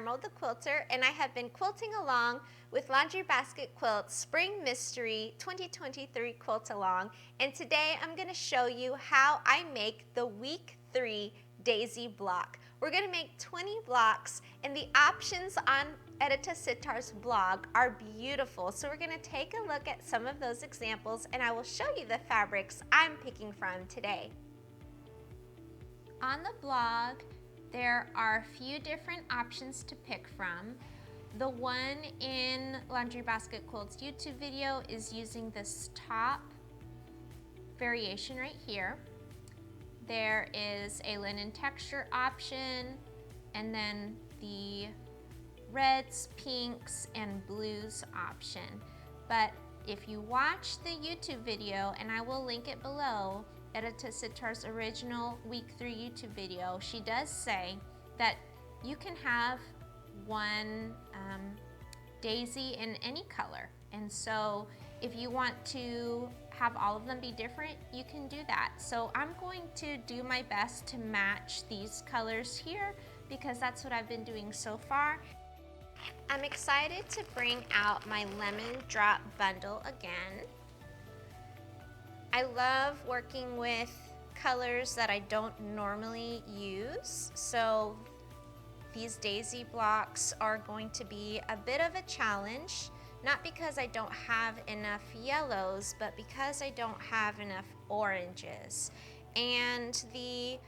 Normal the Quilter, and I have been quilting along with Laundry Basket Quilts Spring Mystery 2023 Quilt Along, and today I'm going to show you how I make the week 3 daisy block. We're going to make 20 blocks, and the options on Edita Sitar's blog are beautiful, so we're going to take a look at some of those examples, and I will show you the fabrics I'm picking from today. On the blog, there are a few different options to pick from. The one in Laundry Basket Quilts YouTube video is using this top variation right here. There is a linen texture option, and then the reds, pinks, and blues option. But if you watch the YouTube video, and I will link it below, Edita Sitar's original week 3 YouTube video, she does say that you can have one daisy in any color. And so if you want to have all of them be different, you can do that. So I'm going to do my best to match these colors here because that's what I've been doing so far. I'm excited to bring out my lemon drop bundle again. I love working with colors that I don't normally use, so these daisy blocks are going to be a bit of a challenge, not because I don't have enough yellows, but because I don't have enough oranges. And the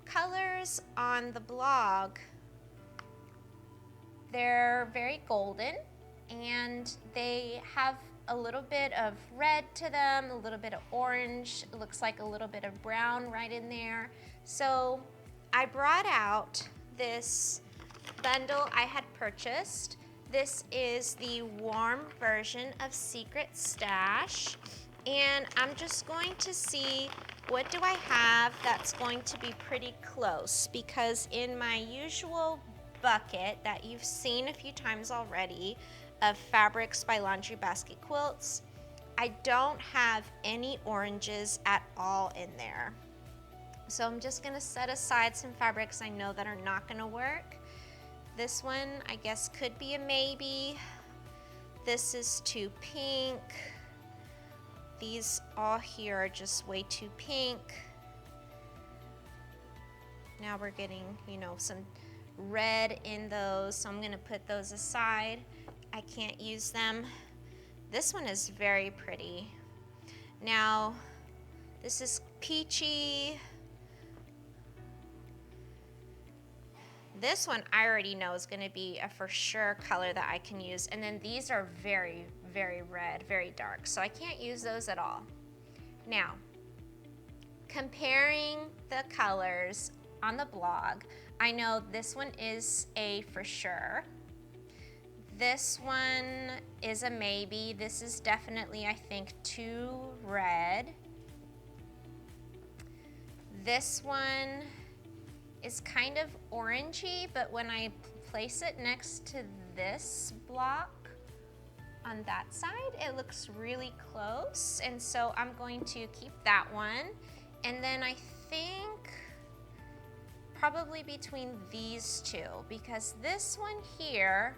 colors on the blog, they're very golden, and they have a little bit of red to them, a little bit of orange, it looks like a little bit of brown right in there. So I brought out this bundle I had purchased. This is the warm version of Secret Stash, and I'm just going to see what do I have that's going to be pretty close, because in my usual bucket that you've seen a few times already of fabrics by Laundry Basket Quilts, I don't have any oranges at all in there. So I'm just gonna set aside some fabrics I know that are not gonna work. This one I guess could be a maybe. This is too pink. These all here are just way too pink. Now we're getting, you know, some red in those, so I'm gonna put those aside. I can't use them. This one is very pretty. Now, this is peachy. This one I already know is gonna be a for sure color that I can use. And then these are very, very red, very dark. So I can't use those at all. Now, comparing the colors on the blog, I know this one is a for sure. This one is a maybe. This is definitely, I think, too red. This one is kind of orangey, but when I place it next to this block on that side, it looks really close. And so I'm going to keep that one. And then I think probably between these two, because this one here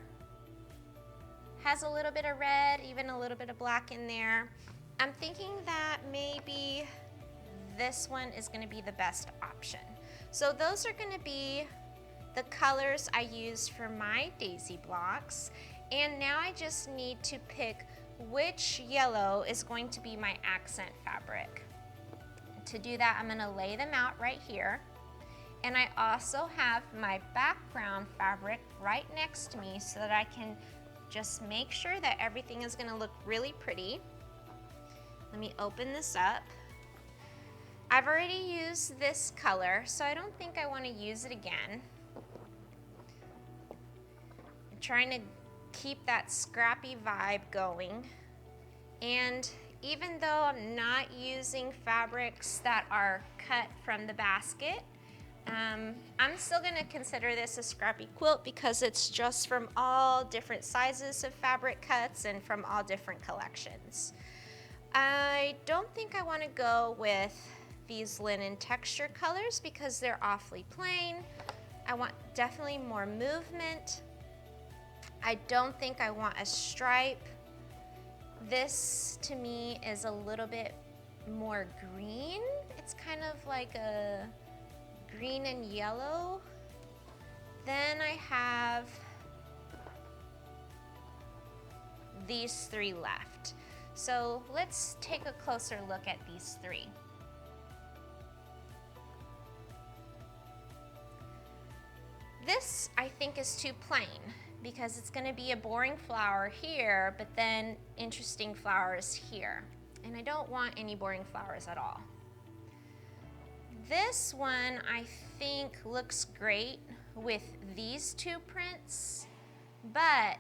has a little bit of red, even a little bit of black in there. I'm thinking that maybe this one is gonna be the best option. So those are gonna be the colors I use for my daisy blocks. And now I just need to pick which yellow is going to be my accent fabric. To do that, I'm gonna lay them out right here. And I also have my background fabric right next to me so that I can just make sure that everything is gonna look really pretty. Let me open this up. I've already used this color, so I don't think I wanna use it again. I'm trying to keep that scrappy vibe going. And even though I'm not using fabrics that are cut from the basket, I'm still gonna consider this a scrappy quilt because it's just from all different sizes of fabric cuts and from all different collections. I don't think I wanna go with these linen texture colors because they're awfully plain. I want definitely more movement. I don't think I want a stripe. This to me is a little bit more green. It's kind of like a green and yellow. Then I have these three left. So let's take a closer look at these three. This I think is too plain because it's going to be a boring flower here, but then interesting flowers here. And I don't want any boring flowers at all. This one I think looks great with these two prints, but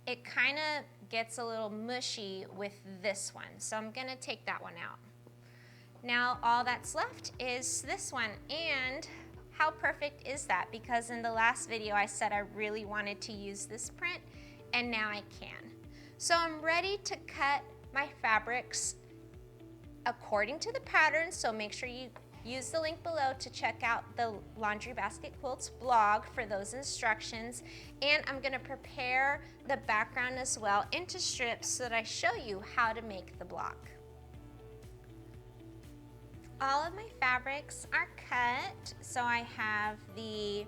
it kind of gets a little mushy with this one. So I'm going to take that one out. Now all that's left is this one, and how perfect is that? Because in the last video I said I really wanted to use this print, and now I can. So I'm ready to cut my fabrics according to the pattern, so make sure you use the link below to check out the Laundry Basket Quilts blog for those instructions. And I'm going to prepare the background as well into strips so that I show you how to make the block. All of my fabrics are cut, so I have the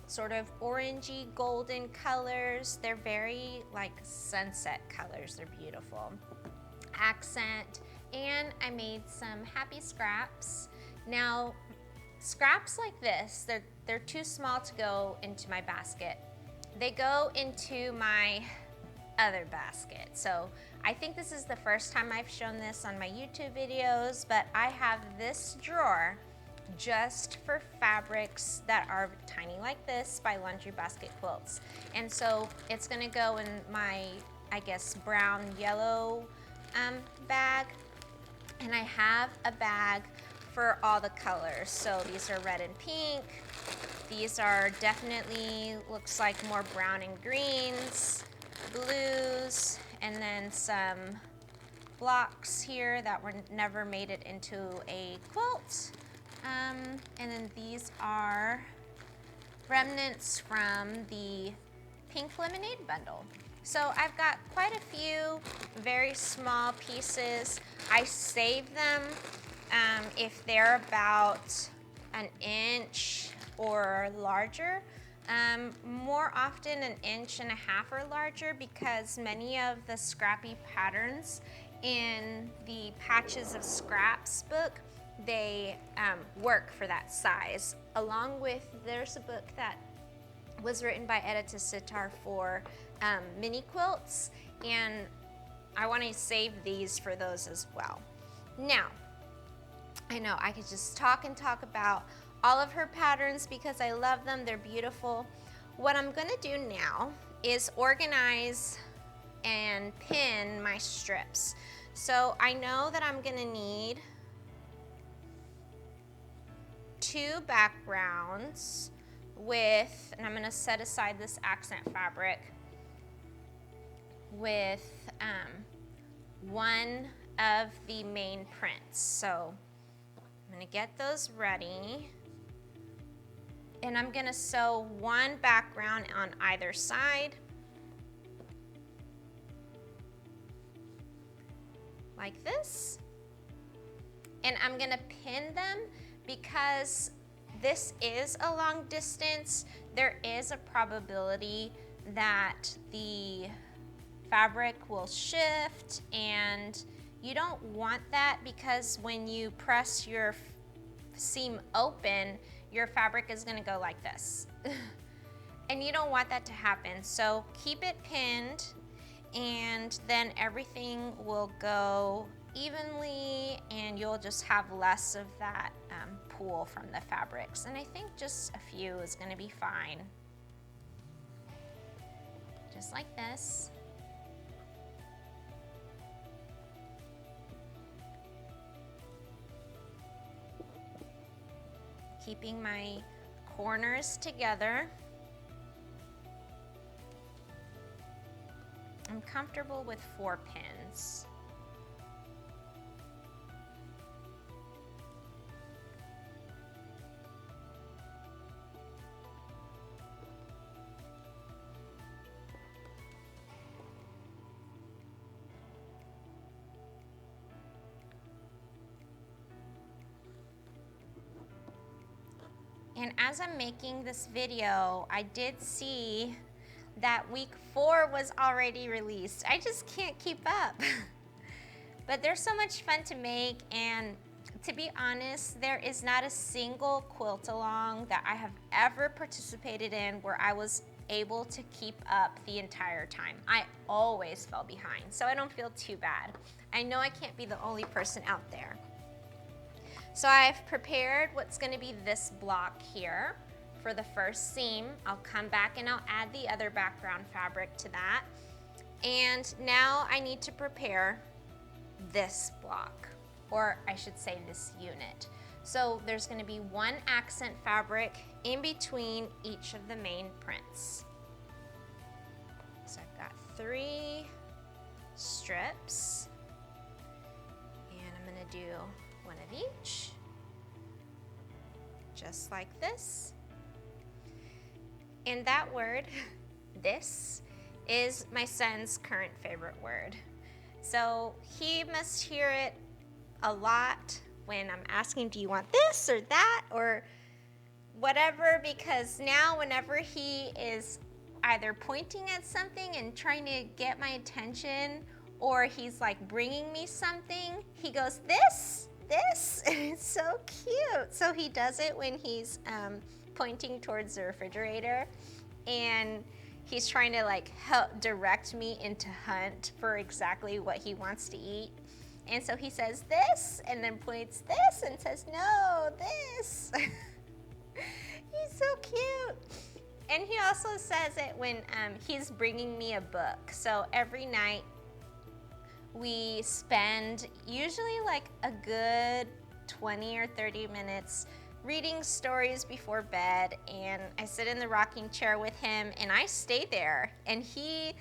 sort of orangey golden colors. They're very like sunset colors. They're beautiful. Accent, and I made some happy scraps. Now, scraps like this, they're too small to go into my basket. They go into my other basket. So I think this is the first time I've shown this on my YouTube videos, but I have this drawer just for fabrics that are tiny like this by Laundry Basket Quilts. And so it's gonna go in my, I guess, brown yellow bag. And I have a bag for all the colors. So these are red and pink. These are definitely, looks like more brown and greens, blues, and then some blocks here that were never made it into a quilt. And then these are remnants from the pink lemonade bundle. So I've got quite a few very small pieces. I save them if they're about an inch or larger. More often 1.5 inches or larger, because many of the scrappy patterns in the Patches of Scraps book, they work for that size. Along with, there's a book that was written by Edita Sitar for mini quilts, and I want to save these for those as well. Now, I know I could just talk and talk about all of her patterns because I love them, they're beautiful. What I'm gonna do now is organize and pin my strips. So I know that I'm gonna need 2 backgrounds with, and I'm gonna set aside this accent fabric, with one of the main prints. So I'm gonna get those ready, and I'm gonna sew 1 background on either side, like this. And I'm gonna pin them because this is a long distance. There is a probability that the fabric will shift, and you don't want that, because when you press your seam open, your fabric is going to go like this. And you don't want that to happen. So keep it pinned, and then everything will go evenly, and you'll just have less of that pool from the fabrics. And I think just a few is going to be fine. Just like this. Keeping my corners together. I'm comfortable with 4 pins. And as I'm making this video, I did see that week 4 was already released. I just can't keep up. But they're so much fun to make, and to be honest, there is not a single quilt along that I have ever participated in where I was able to keep up the entire time. I always fell behind, so I don't feel too bad. I know I can't be the only person out there. So I've prepared what's going to be this block here for the first seam. I'll come back and I'll add the other background fabric to that. And now I need to prepare this block, or I should say this unit. So there's going to be one accent fabric in between each of the main prints. So I've got 3 strips, and I'm going to do one of each, just like this. And that word, this, is my son's current favorite word. So he must hear it a lot when I'm asking, do you want this or that or whatever, because now whenever he is either pointing at something and trying to get my attention, or he's like bringing me something, he goes, this, and it's so cute. So he does it when he's pointing towards the refrigerator, and he's trying to like help direct me into hunt for exactly what he wants to eat. And so he says this, and then points this, and says, no, this. He's so cute. And he also says it when he's bringing me a book. So every night we spend usually like a good 20 or 30 minutes reading stories before bed, and I sit in the rocking chair with him and I stay there, and he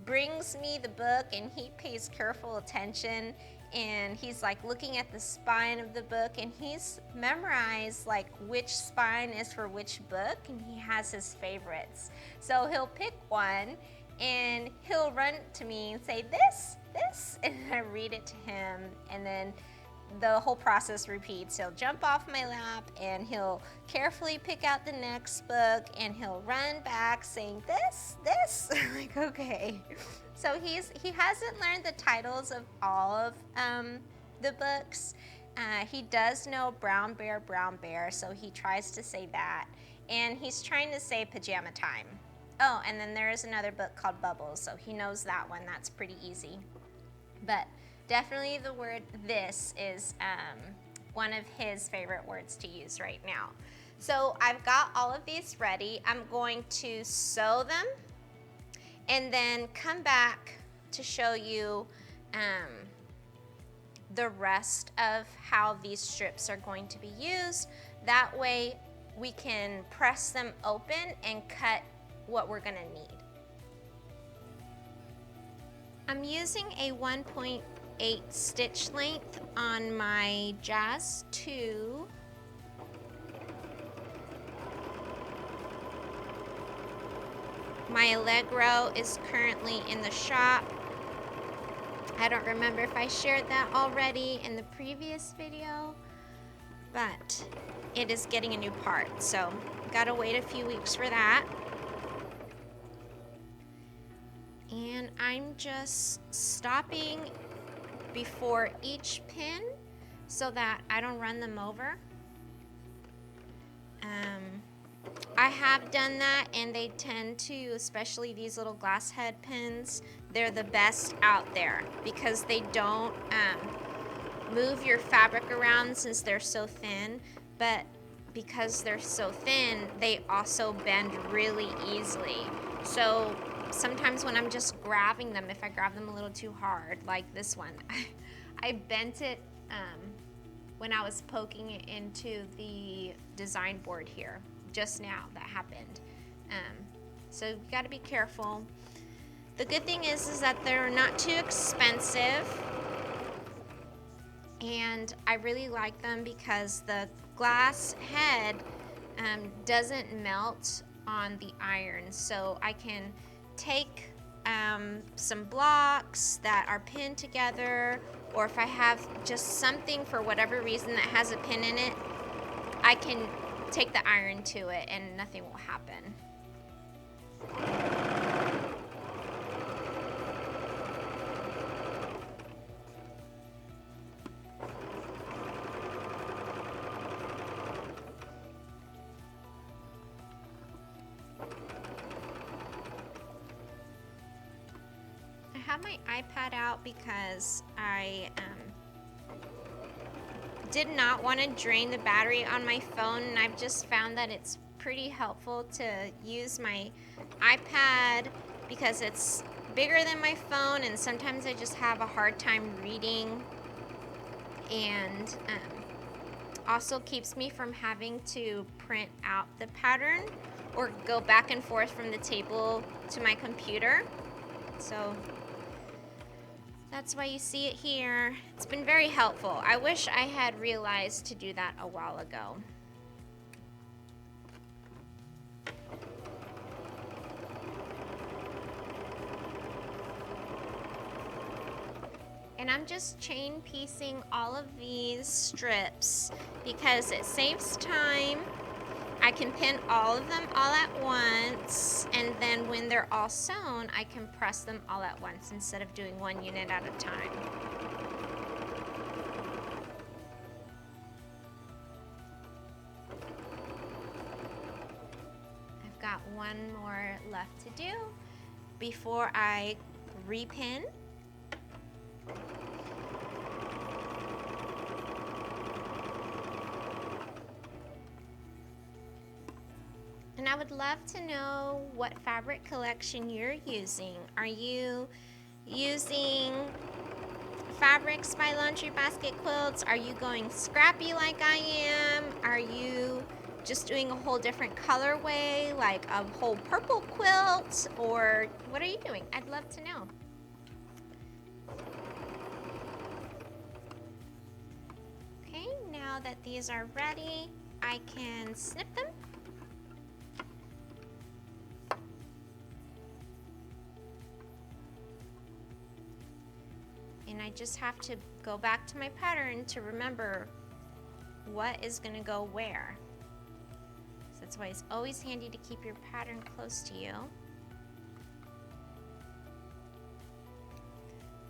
brings me the book and he pays careful attention, and he's like looking at the spine of the book, and he's memorized like which spine is for which book, and he has his favorites. So he'll pick one and he'll run to me and say this, and I read it to him, and then the whole process repeats. He'll jump off my lap and he'll carefully pick out the next book, and he'll run back saying this. I'm like, okay. So he hasn't learned the titles of all of the books. He does know brown bear, so he tries to say that, and he's trying to say pajama time. Oh, and then there is another book called Bubbles, so he knows that one. That's pretty easy. But definitely the word this is one of his favorite words to use right now. So I've got all of these ready. I'm going to sew them and then come back to show you the rest of how these strips are going to be used. That way we can press them open and cut what we're gonna need. I'm using a 1.8 stitch length on my Jazz 2. My Allegro is currently in the shop. I don't remember if I shared that already in the previous video, but it is getting a new part, so gotta wait a few weeks for that. And I'm just stopping before each pin so that I don't run them over. I have done that, and they tend to, especially these little glass head pins, they're the best out there because they don't move your fabric around since they're so thin, but because they're so thin, they also bend really easily. So sometimes when I'm just grabbing them, if I grab them a little too hard, like this one, I bent it when I was poking it into the design board here. Just now that happened. So you got to be careful. The good thing is that they're not too expensive, and I really like them because the glass head doesn't melt on the iron, so I can take some blocks that are pinned together, or if I have just something for whatever reason that has a pin in it, I can take the iron to it and nothing will happen. I have my iPad out because I did not want to drain the battery on my phone, and I've just found that it's pretty helpful to use my iPad because it's bigger than my phone, and sometimes I just have a hard time reading, and also keeps me from having to print out the pattern or go back and forth from the table to my computer. So that's why you see it here. It's been very helpful. I wish I had realized to do that a while ago. And I'm just chain piecing all of these strips because it saves time. I can pin all of them all at once, and then when they're all sewn, I can press them all at once instead of doing one unit at a time. I've got one more left to do before I repin. And I would love to know what fabric collection you're using. Are you using fabrics by Laundry Basket Quilts? Are you going scrappy like I am? Are you just doing a whole different colorway, like a whole purple quilt? Or what are you doing? I'd love to know. Okay, now that these are ready, I can snip them. And I just have to go back to my pattern to remember what is going to go where. So that's why it's always handy to keep your pattern close to you.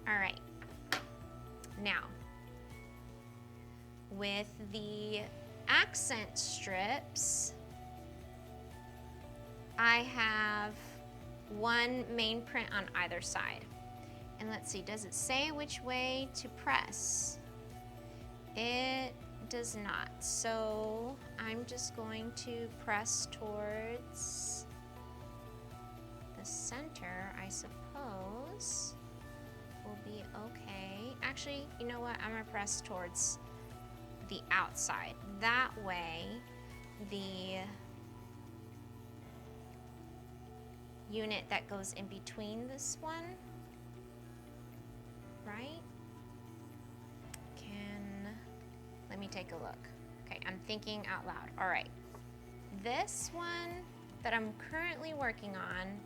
All right. Now, with the accent strips, I have one main print on either side. And let's see, does it say which way to press? It does not. So I'm just going to press towards the center, I suppose. Will be okay. Actually, you know what? I'm gonna press towards the outside. That way, the unit that goes in between this one, right? Let me take a look. Okay, I'm thinking out loud. All right, this one that I'm currently working on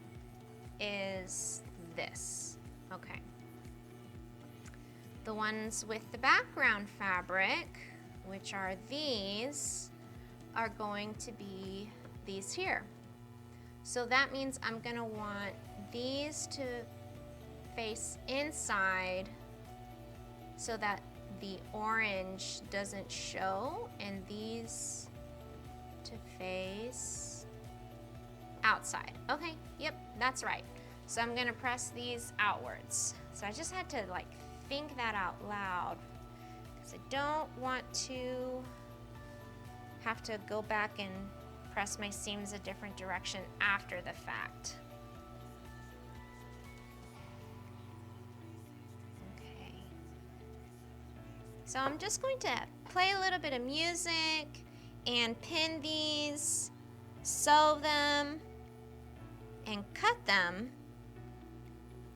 is this. Okay. The ones with the background fabric, which are these, are going to be these here. So that means I'm gonna want these to face inside so that the orange doesn't show, and these to face outside. Okay, yep, that's right. So I'm gonna press these outwards. So I just had to like think that out loud because I don't want to have to go back and press my seams a different direction after the fact. Okay. So I'm just going to play a little bit of music and pin these, sew them, and cut them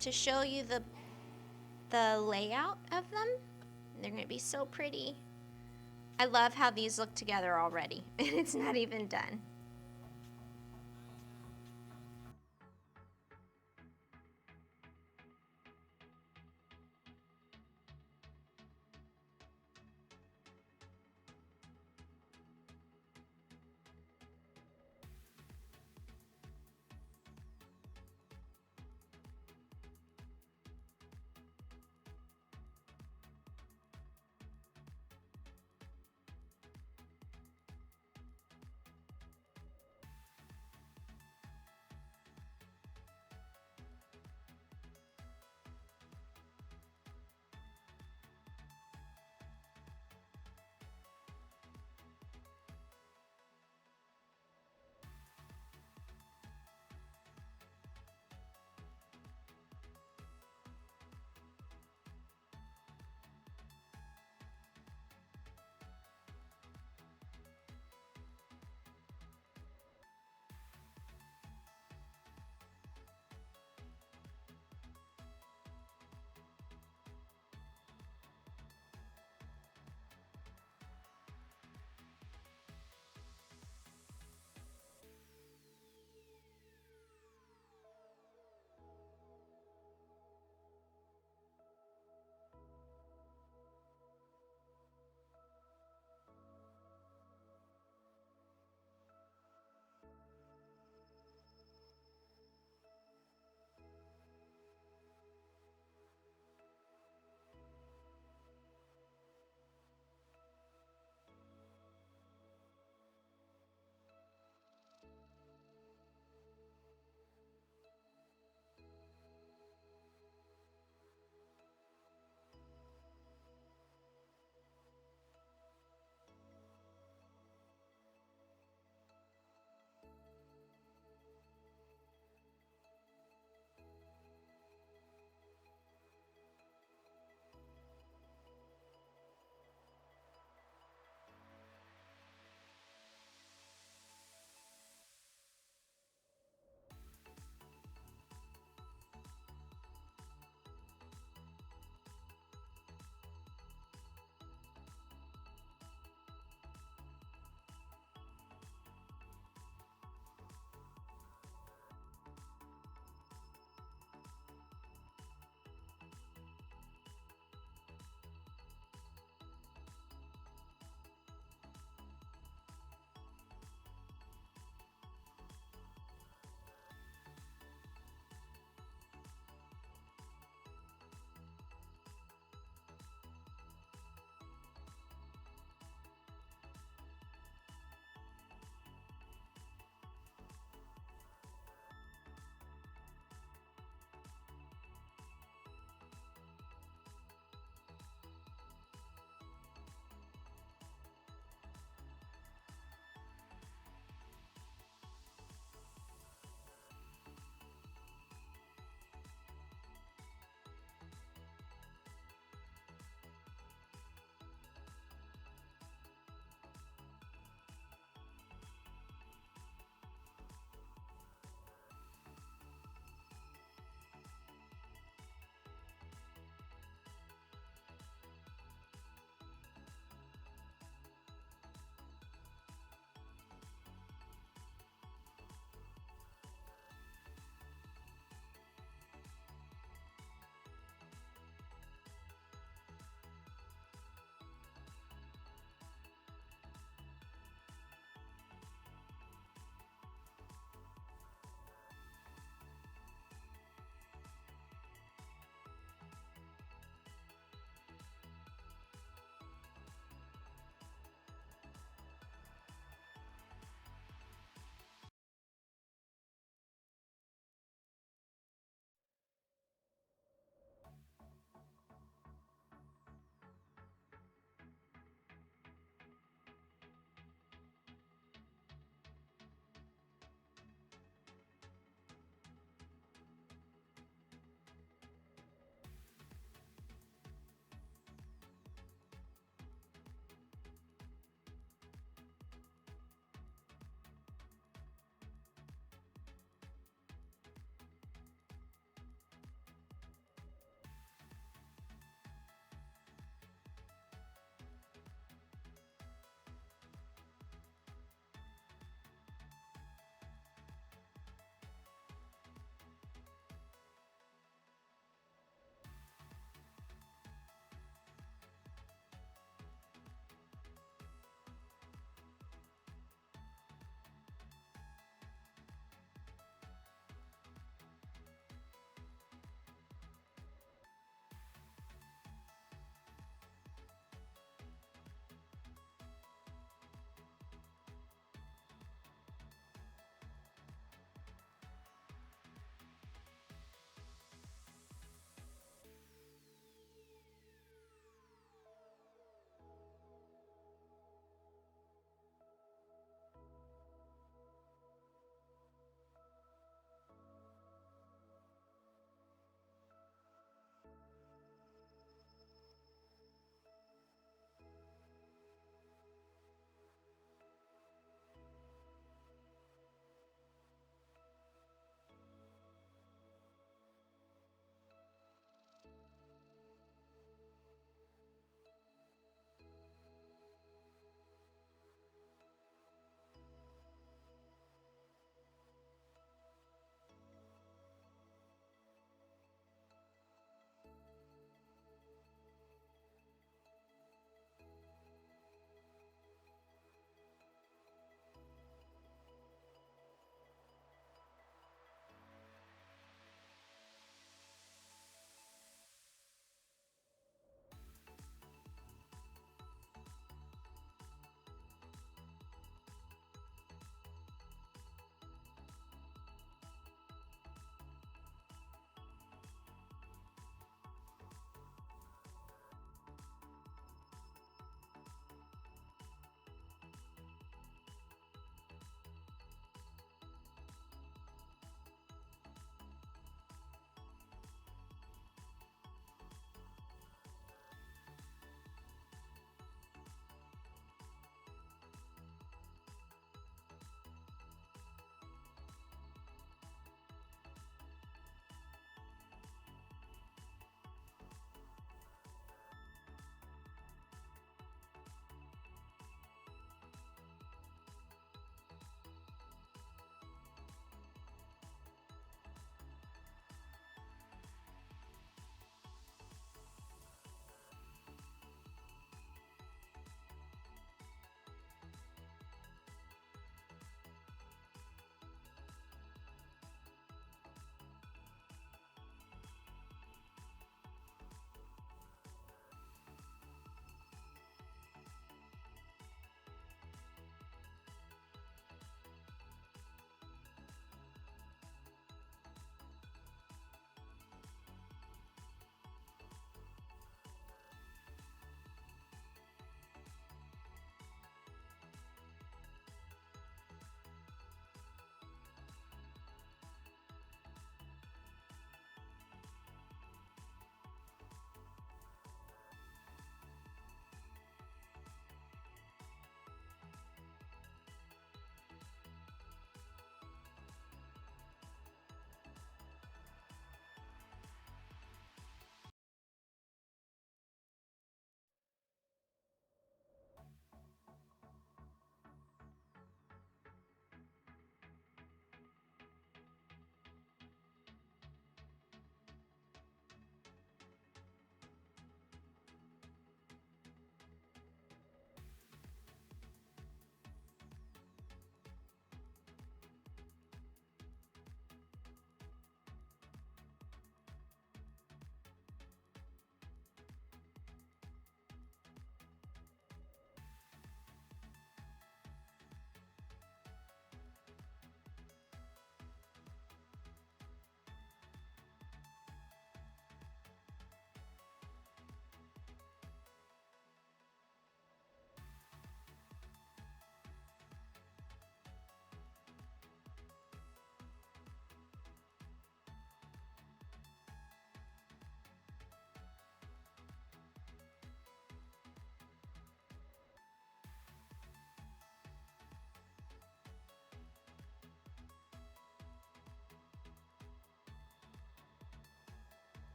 to show you the layout of them. They're gonna be so pretty. I love how these look together already, and it's not even done.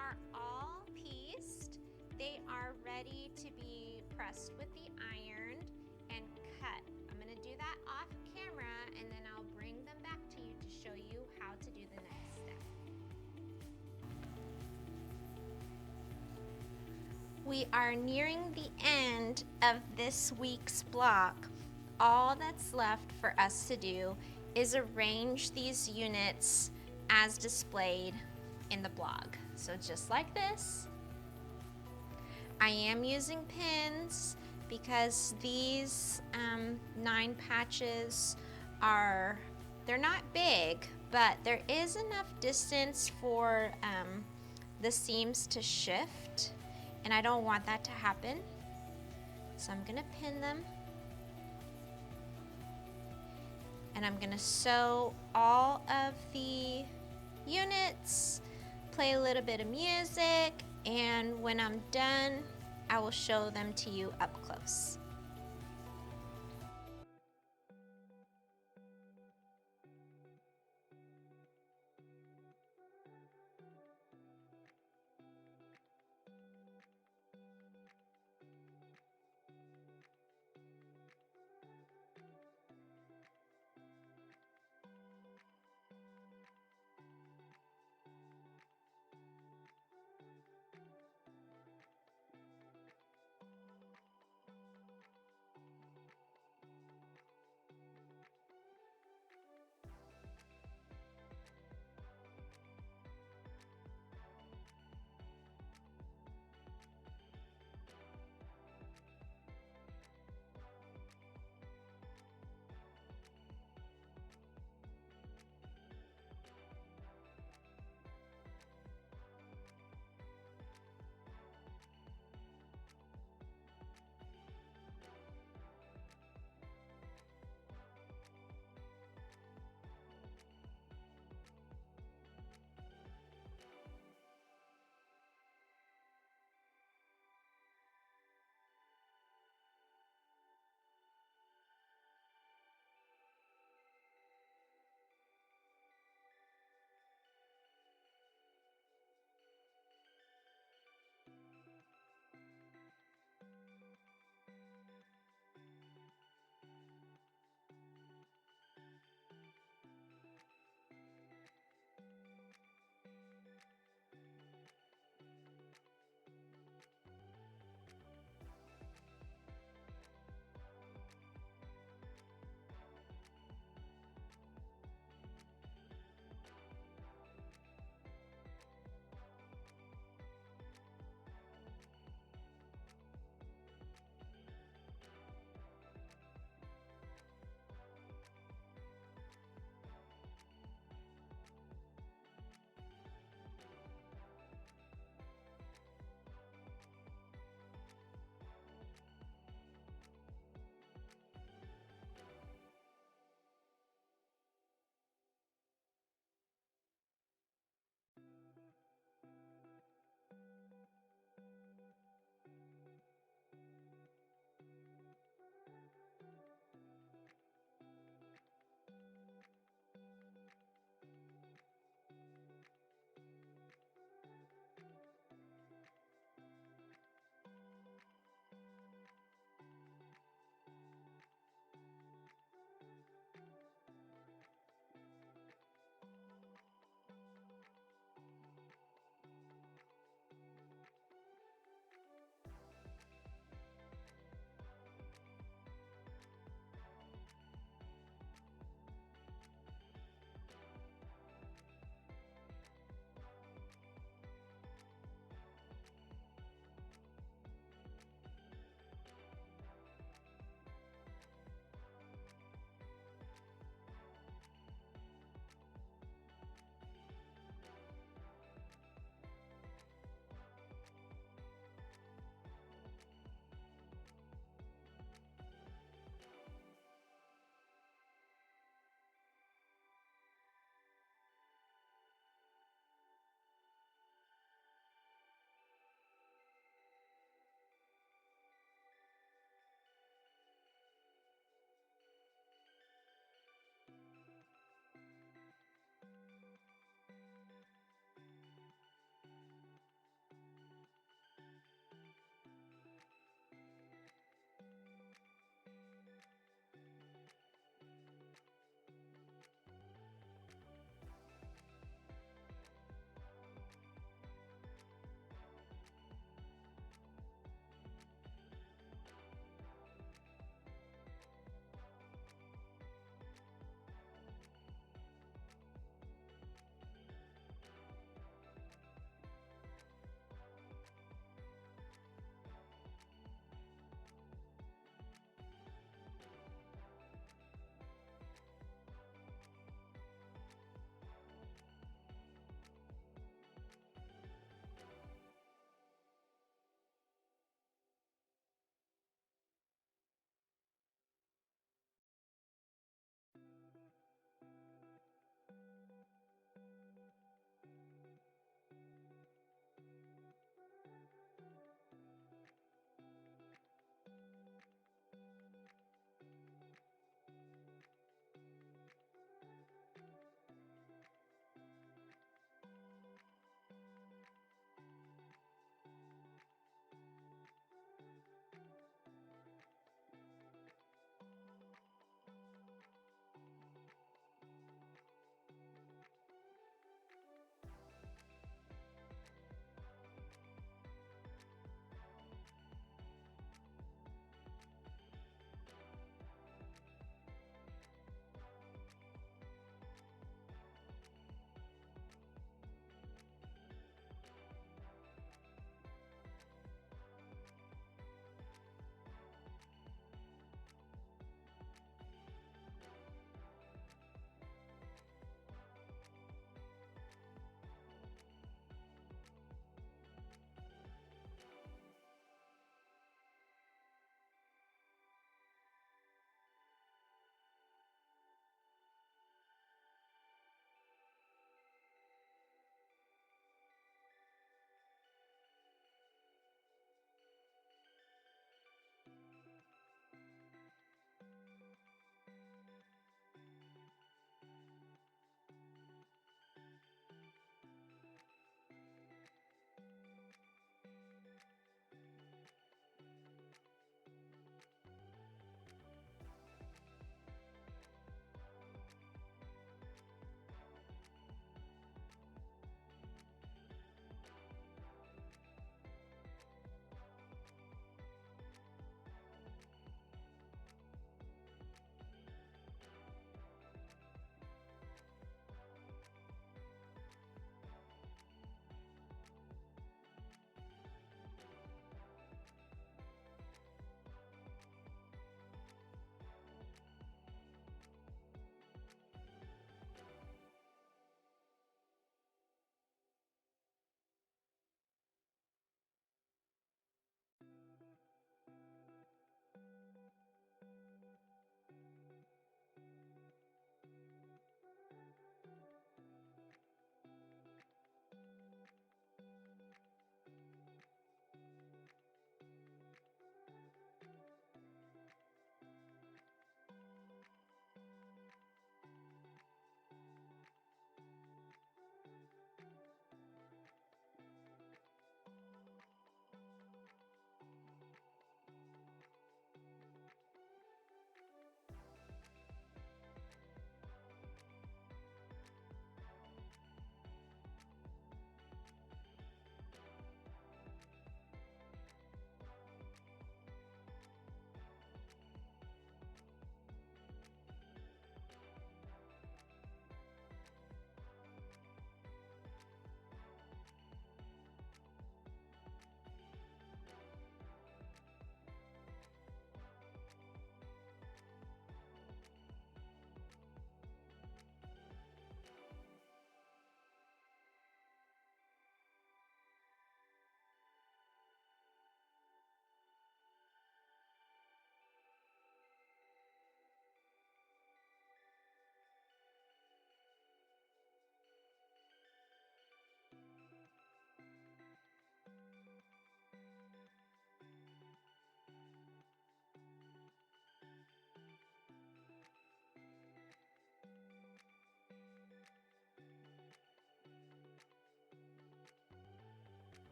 are all pieced. They are ready to be pressed with the iron and cut. I'm going to do that off camera and then I'll bring them back to you to show you how to do the next step. We are nearing the end of this week's block. All that's left for us to do is arrange these units as displayed in the blog. So just like this. I am using pins because these 9 patches they're not big, but there is enough distance for the seams to shift, and I don't want that to happen. So I'm gonna pin them, and I'm gonna sew all of the units, play a little bit of music, and when I'm done, I will show them to you up close.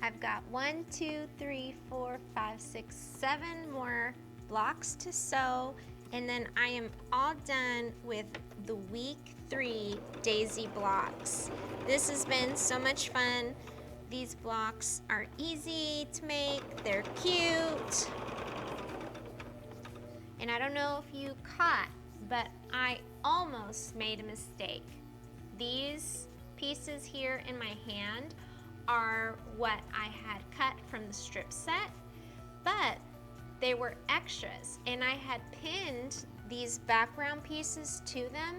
I've got 1, 2, 3, 4, 5, 6, 7 more blocks to sew, and then I am all done with the week 3 daisy blocks. This has been so much fun. These blocks are easy to make, they're cute. And I don't know if you caught, but I almost made a mistake. These pieces here in my hand are what I had cut from the strip set, but they were extras, and I had pinned these background pieces to them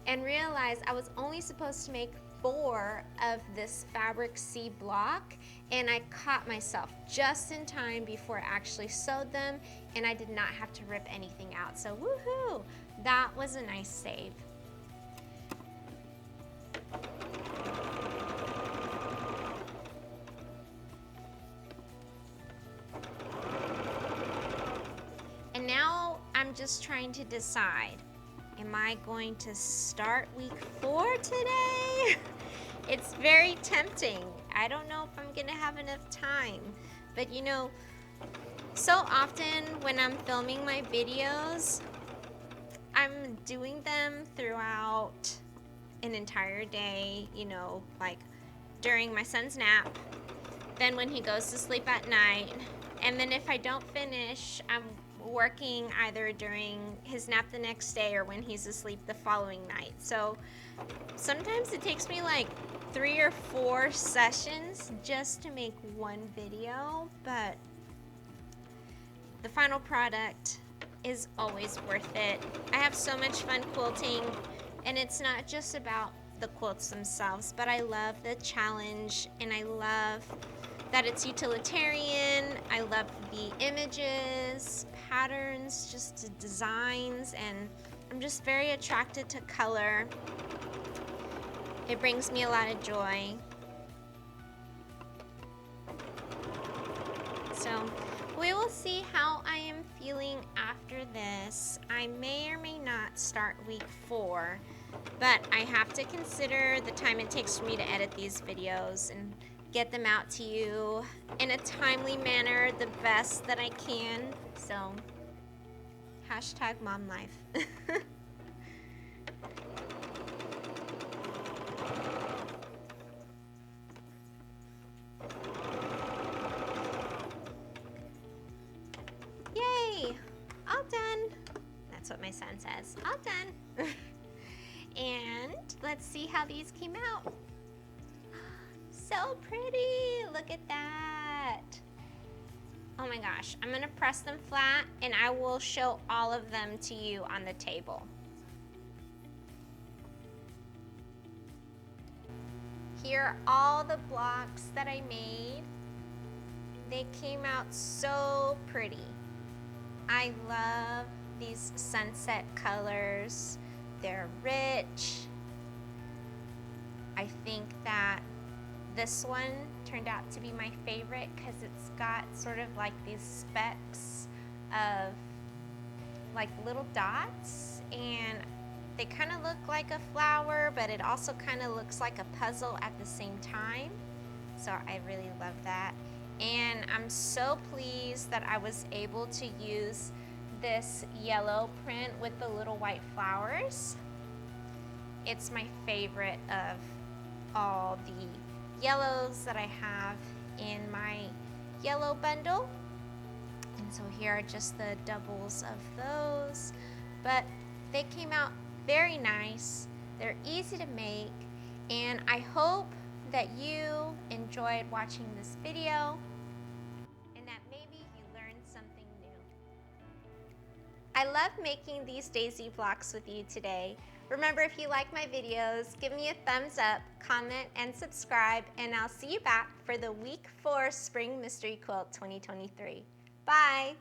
and realized I was only supposed to make 4 of this fabric C block, and I caught myself just in time before I actually sewed them, and I did not have to rip anything out. So woohoo, that was a nice save. And now I'm just trying to decide, am I going to start week 4 today? It's very tempting. I don't know if I'm gonna have enough time, but you know, so often when I'm filming my videos, I'm doing them throughout an entire day, you know, like during my son's nap, then when he goes to sleep at night, and then if I don't finish, I'm working either during his nap the next day or when he's asleep the following night. So sometimes it takes me like 3 or 4 sessions just to make one video, but the final product is always worth it. I have so much fun quilting, and it's not just about the quilts themselves, but I love the challenge, and I love that it's utilitarian. I love the images, patterns, just the designs, and I'm just very attracted to color. It brings me a lot of joy. So we will see how I am feeling after this. I may or may not start week 4, but I have to consider the time it takes for me to edit these videos and get them out to you in a timely manner, the best that I can. So, hashtag mom life. Yay, all done. That's what my son says, all done. And let's see how these came out. So pretty, look at that. Oh my gosh, I'm gonna press them flat and I will show all of them to you on the table. Here are all the blocks that I made. They came out so pretty. I love these sunset colors. They're rich. I think that this one turned out to be my favorite because it's got sort of like these specks of like little dots, and they kind of look like a flower, but it also kind of looks like a puzzle at the same time. So I really love that. And I'm so pleased that I was able to use this yellow print with the little white flowers. It's my favorite of all the yellows that I have in my yellow bundle. And so here are just the doubles of those, but they came out very nice. They're easy to make, and I hope that you enjoyed watching this video and that maybe you learned something new. I love making these daisy blocks with you today. Remember, if you like my videos, give me a thumbs up, comment, and subscribe, and I'll see you back for the week 4 Spring Mystery Quilt 2023. Bye!